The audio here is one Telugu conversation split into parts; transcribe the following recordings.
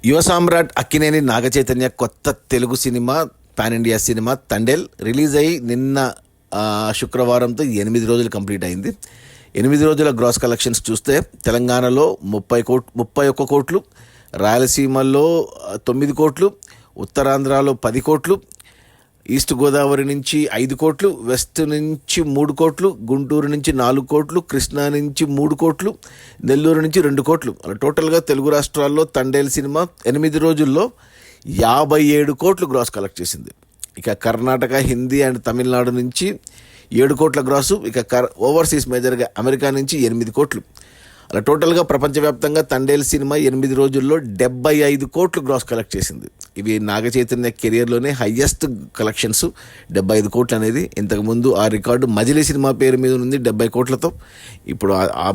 యువ సామ్రాట్ అక్కినేని నాగచైతన్య కొత్త Telugu cinema pan India cinema Thandel release అయ్యి నిన్న శుక్రవారంతో 8 రోజులు కంప్లీట్ అయింది. 8 రోజుల గ్రాస్ కలెక్షన్స్ చూస్తే తెలంగాణలో 31 కోట్లు, రాయలసీమలో 9 కోట్లు, ఉత్తరాంధ్రలో 10 కోట్లు, ఈస్ట్ గోదావరి నుంచి 5 కోట్లు, వెస్ట్ నుంచి 3 కోట్లు, గుంటూరు నుంచి 4 కోట్లు, కృష్ణా నుంచి 3 కోట్లు, నెల్లూరు నుంచి 2 కోట్లు. అలా టోటల్గా తెలుగు రాష్ట్రాల్లో తండేల్ సినిమా 8 రోజుల్లో 57 కోట్లు గ్రాస్ కలెక్ట్ చేసింది. ఇక కర్ణాటక, హిందీ అండ్ తమిళనాడు నుంచి 7 కోట్ల గ్రాసు, ఇక ఓవర్సీస్ మేజర్గా అమెరికా నుంచి 8 కోట్లు. అలా టోటల్గా ప్రపంచవ్యాప్తంగా తండేల్ సినిమా 8 రోజుల్లో 75 కోట్లు గ్రాస్ కలెక్ట్ చేసింది. ఇవి నాగచైతన్య కెరియర్లోనే హయ్యెస్ట్ కలెక్షన్స్ 75 కోట్లు అనేది. ఇంతకుముందు ఆ రికార్డు మజిలీ సినిమా పేరు మీద ఉంది 70 కోట్లతో. ఇప్పుడు ఆ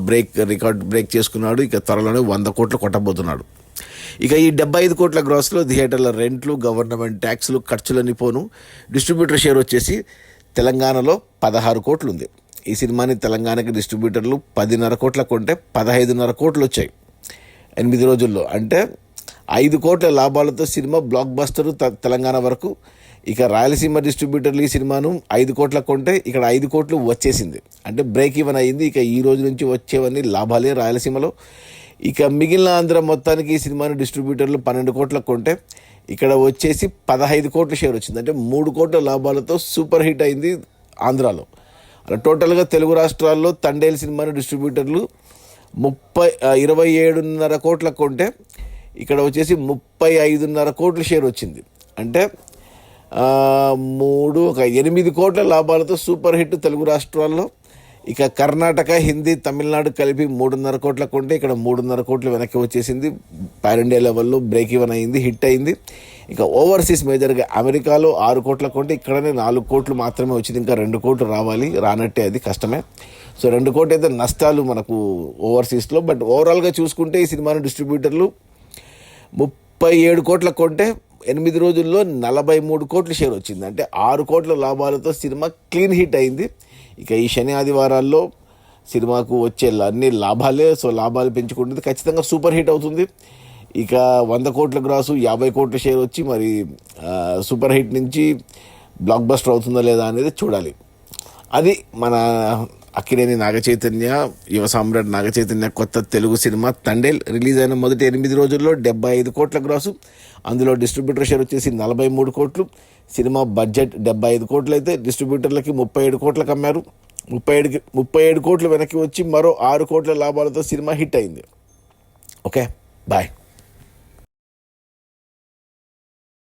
రికార్డు బ్రేక్ చేసుకున్నాడు. ఇక త్వరలోనే 100 కోట్లు కొట్టబోతున్నాడు. ఇక ఈ 75 కోట్ల గ్రాస్లో థియేటర్ల రెంట్లు, గవర్నమెంట్ ట్యాక్సులు, ఖర్చులన్నీ పోను డిస్ట్రిబ్యూటర్ షేర్ వచ్చేసి తెలంగాణలో 16 కోట్లు ఉంది. ఈ సినిమాని తెలంగాణకి డిస్ట్రిబ్యూటర్లు 10.5 కోట్ల కొంటే 15.5 కోట్లు వచ్చాయి 8 రోజుల్లో. అంటే 5 కోట్ల లాభాలతో సినిమా బ్లాక్ బస్టర్ తెలంగాణ వరకు. ఇక రాయలసీమ డిస్ట్రిబ్యూటర్లు ఈ సినిమాను 5 కోట్ల కొంటే ఇక్కడ 5 కోట్లు వచ్చేసింది. అంటే బ్రేక్ ఈవెన్ అయ్యింది. ఇక ఈ రోజు నుంచి వచ్చేవన్నీ లాభాలే రాయలసీమలో. ఇక మిగిలిన ఆంధ్ర మొత్తానికి ఈ సినిమాను డిస్ట్రిబ్యూటర్లు 12 కోట్ల కొంటే ఇక్కడ వచ్చేసి 15 కోట్ల షేర్ వచ్చింది. అంటే 3 కోట్ల లాభాలతో సూపర్ హిట్ అయింది ఆంధ్రాలో. అలా టోటల్గా తెలుగు రాష్ట్రాల్లో తండేల్ సినిమాను డిస్ట్రిబ్యూటర్లు 27.5 కోట్ల కొంటే ఇక్కడ వచ్చేసి 35.5 కోట్ల షేర్ వచ్చింది. అంటే 8 కోట్ల లాభాలతో సూపర్ హిట్ తెలుగు రాష్ట్రాల్లో. ఇక కర్ణాటక, హిందీ, తమిళనాడు కలిపి 3.5 కోట్ల కొంటే ఇక్కడ 3.5 కోట్లు వెనక్కి వచ్చేసింది. పాన్ ఇండియా లెవెల్లో బ్రేక్ ఈవెన్ అయింది, హిట్ అయింది. ఇక ఓవర్సీస్ మేజర్గా అమెరికాలో 6 కోట్ల కొంటే ఇక్కడనే 4 కోట్లు మాత్రమే వచ్చింది. ఇంకా 2 కోట్లు రావాలి, రానట్టే, అది కష్టమే. సో 2 కోట్లు అయితే నష్టాలు మనకు ఓవర్సీస్లో. బట్ ఓవరాల్గా చూసుకుంటే ఈ సినిమాను డిస్ట్రిబ్యూటర్లు 37 కోట్ల కొంటే 8 రోజుల్లో 43 కోట్ల షేర్ వచ్చింది. అంటే 6 కోట్ల లాభాలతో సినిమా క్లీన్ హిట్ అయింది. ఇక ఈ శని ఆదివారాల్లో సినిమాకు వచ్చే అన్ని లాభాలే. సో లాభాలు పెంచుకుంటుంది, ఖచ్చితంగా సూపర్ హిట్ అవుతుంది. ఇక 100 కోట్ల గ్రాసు, 50 కోట్ల షేర్ వచ్చి మరి సూపర్ హిట్ నుంచి బ్లాక్ బస్టర్ అవుతుందా లేదా అనేది చూడాలి. అది మన అక్కినేని నాగచైతన్య, యువ సామ్రాట్ నాగచైతన్య కొత్త తెలుగు సినిమా తండేల్ రిలీజ్ అయిన మొదటి 8 రోజుల్లో 75 కోట్ల గ్రాసు. అందులో డిస్ట్రిబ్యూటర్ షేర్ వచ్చేసి 43 కోట్లు. సినిమా బడ్జెట్ 75 కోట్లు అయితే డిస్ట్రిబ్యూటర్లకి 37 కోట్లకు అమ్మారు. 37 కోట్లు వెనక్కి వచ్చి మరో 6 కోట్ల లాభాలతో సినిమా హిట్ అయింది. Okay, bye.